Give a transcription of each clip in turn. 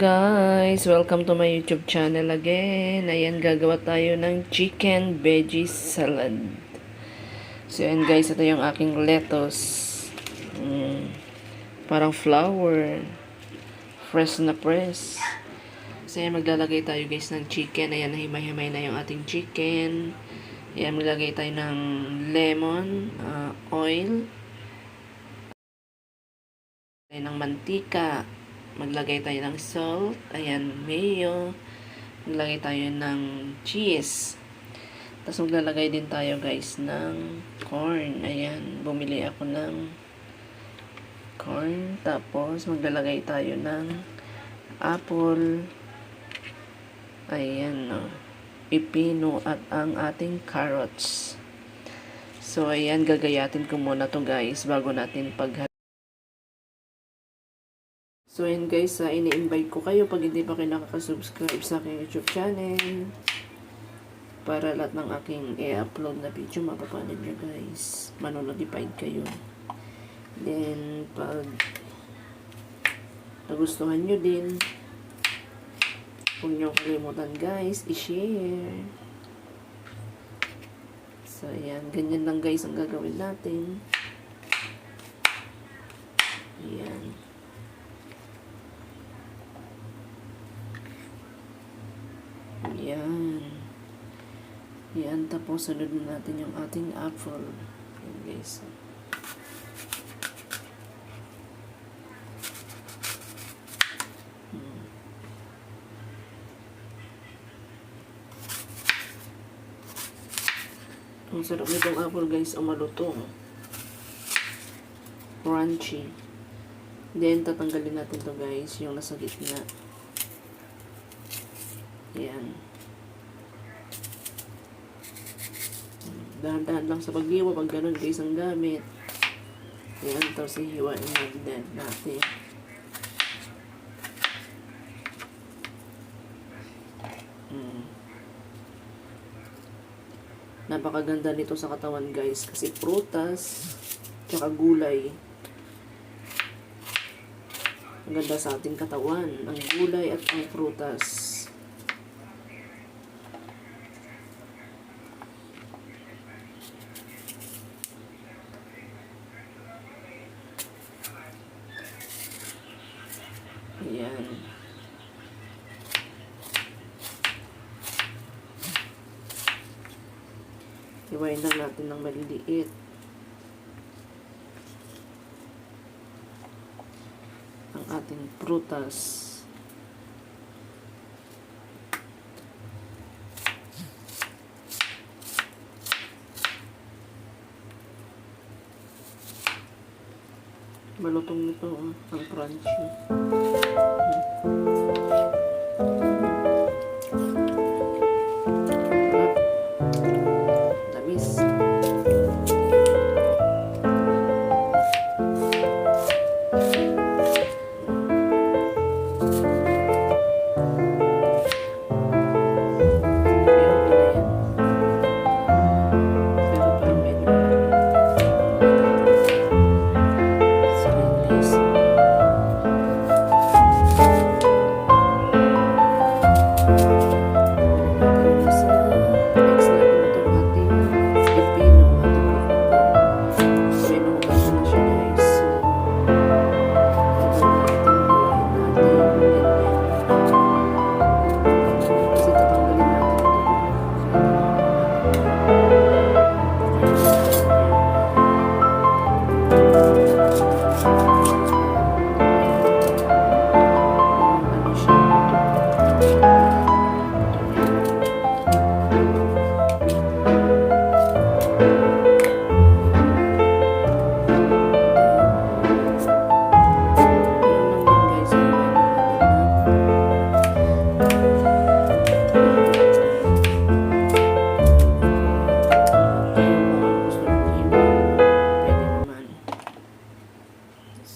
Guys, welcome to my YouTube channel again. Ayan, gagawa tayo ng chicken veggie salad. So ayan guys, ito yung aking lettuce. Parang flower. Fresh na press. So ayan, maglalagay tayo guys ng chicken. Ayan, himay-himay na yung ating chicken. Ayan, maglalagay tayo ng lemon, oil, ng mantika. Maglagay tayo ng salt, ayan, mayo, maglagay tayo ng cheese. Tapos maglalagay din tayo guys ng corn. Ayan, bumili ako ng corn. Tapos maglalagay tayo ng apple. Ayan, no, pipino at ang ating carrots. So ayan, gagayatin ko muna to guys bago natin So, ayan guys, ini-invite ko kayo pag hindi pa kayo nakaka-subscribe sa aking YouTube channel para lahat ng aking i-upload na video mapapanid nyo guys. Manonotified kayo. Then, pag nagustuhan nyo din, huwag nyo kalimutan guys, i-share. So, ayan, ganyan lang guys ang gagawin natin. Ayan. Yan. Yan. Tapos, sunod natin yung ating apple. Yan, guys. Ang sarap nitong apple, guys. Ang malutong. Crunchy. Then, tatanggalin natin to guys. Yung nasa gitna. Yan. Dahan-dahan lang sa paghiwa. Pag ganun guys ang gamit. Yan. Tapos ihiwain natin. Napakaganda nito sa katawan guys. Kasi prutas. Tsaka gulay. Ang ganda sa ating katawan. Ang gulay at ang prutas. Ayan. Hiwain lang natin ng maliliit. Ang ating prutas. Malutong nito, ang crunchy. Tamis.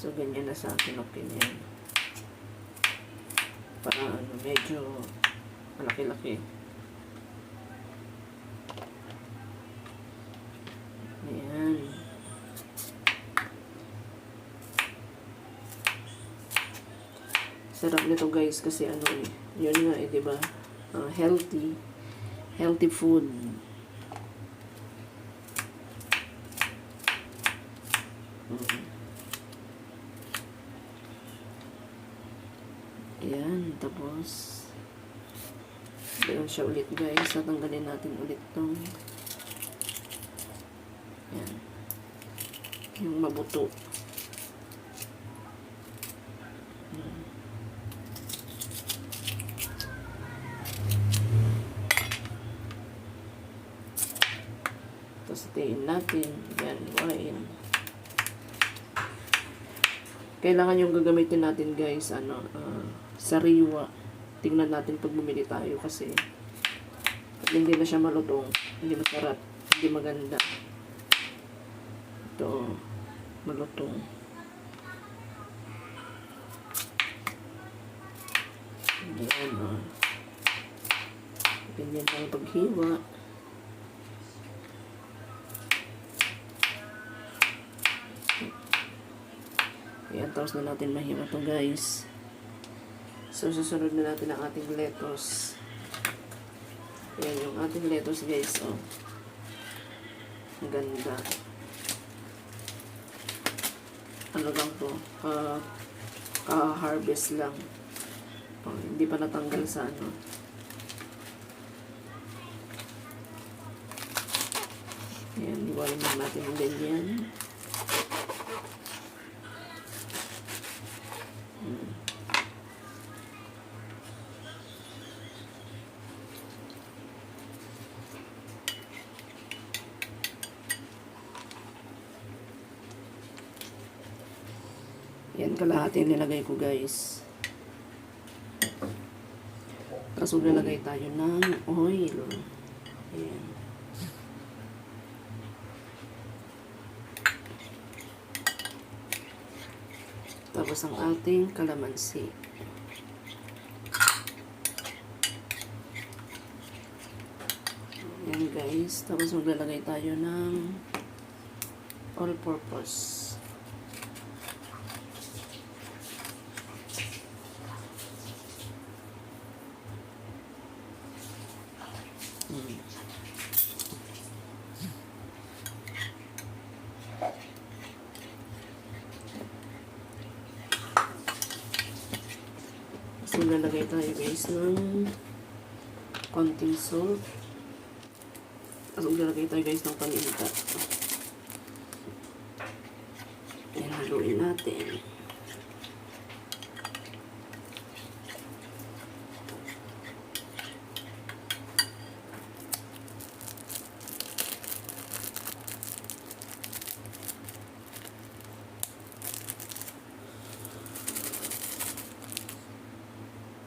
So, ganyan na sa akin opinion. Para medyo malaki-laki. Ayan. Sarap nito guys kasi ano eh. Yun nga eh, diba? Healthy. Healthy food. Ayan, tapos ganoon siya ulit guys. Tatanggalin natin ulit tong ayan, yung mabuto. Tapos tiin natin. Ayan, iwain. Kailangan yung gagamitin natin guys, sariwa. Tingnan natin pag bumili tayo kasi pag hindi na siya malutong, hindi masarap, hindi maganda. Ito, malutong. Ayan, ganyan lang paghiwa. Ayan, tapos na natin mahiwa to guys. So, susunod na natin ang ating lettuce. Ayan yung ating lettuce guys. Oh. Ang ganda. Ano lang to? Ka-harvest lang. Oh, hindi pa natanggal sa ano. Ayan, iwain lang natin ang ganyan. Yan, kalahati nilagay ko guys. Tapos maglalagay tayo ng oil. Ayan. Tapos ang ating kalamansi. Ayan guys. Tapos maglalagay tayo ng all-purpose. So, lalagay tayo guys ng konting salt. Tapos lalagay tayo guys ng paminta. Ayan, haluin natin.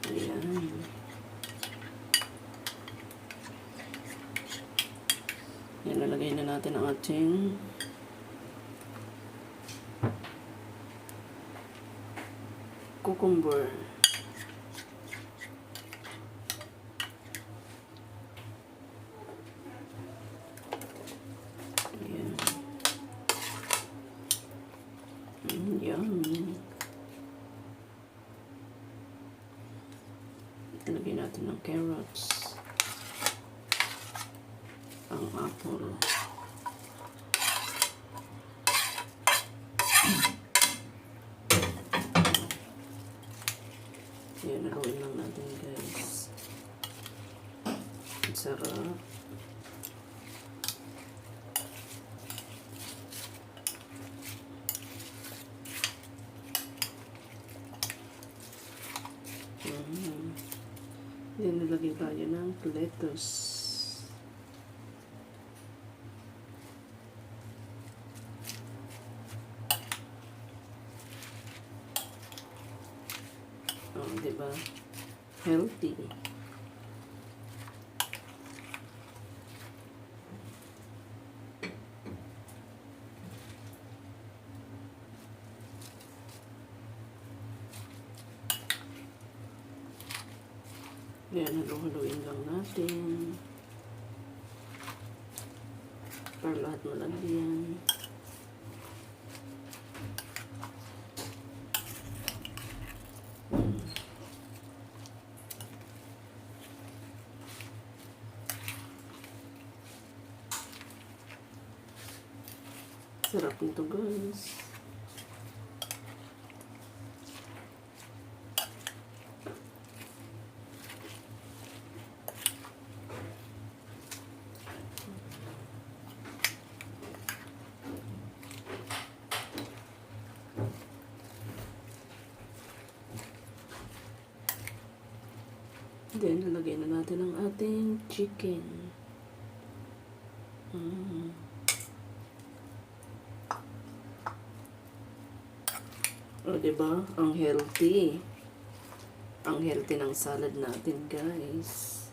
Ayan. Ayan, lalagay na natin ang ating cucumber. Ayan. Yum. Lagyan natin ng carrots. Ang apple. Ayan, haluin lang natin guys. Ang sarap. Then, nilagay tayo ng lettuce. Oh, diba? Healthy. Yan, haluin lang natin. Para lahat malagyan. Sarap nito guys. Then, lalagay na natin ang ating chicken. O, diba? Ang healthy. Ang healthy ng salad natin, guys.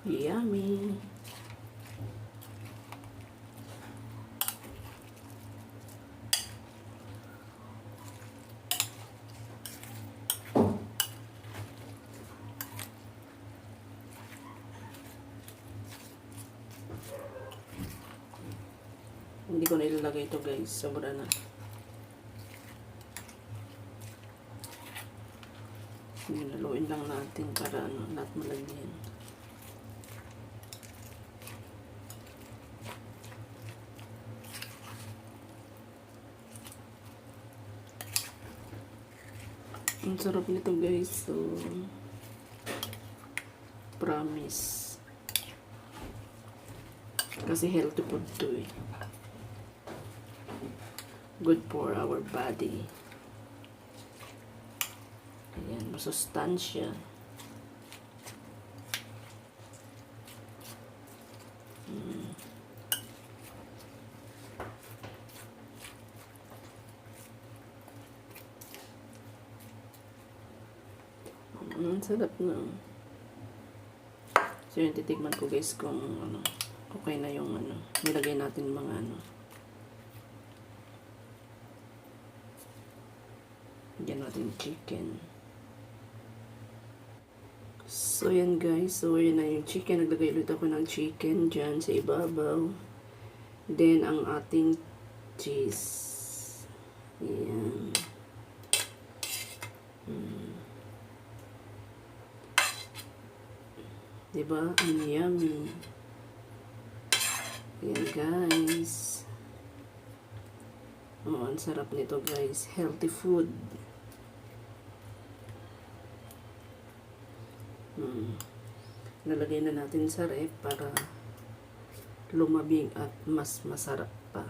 Yummy. Hindi ko na ilalagay ito guys. Sobra na. Hinaluin lang natin para lahat malagyan. Ang sarap nito guys. So, promise. Kasi healthy food to eh. Good for our body. Ayan, masustansya. Ang sarap na. So yun, titigman ko guys kung okay na yung nilagay natin mga Diyan natin chicken. So yan guys, so yan na yung chicken. Naglagay ulit ako ng chicken dyan sa ibabaw. Then ang ating cheese. Yan. Diba? Ang yummy. Yan guys. Oh, ang sarap nito guys. Healthy food. Nalagay na natin sa ref para lumabig at mas masarap pa.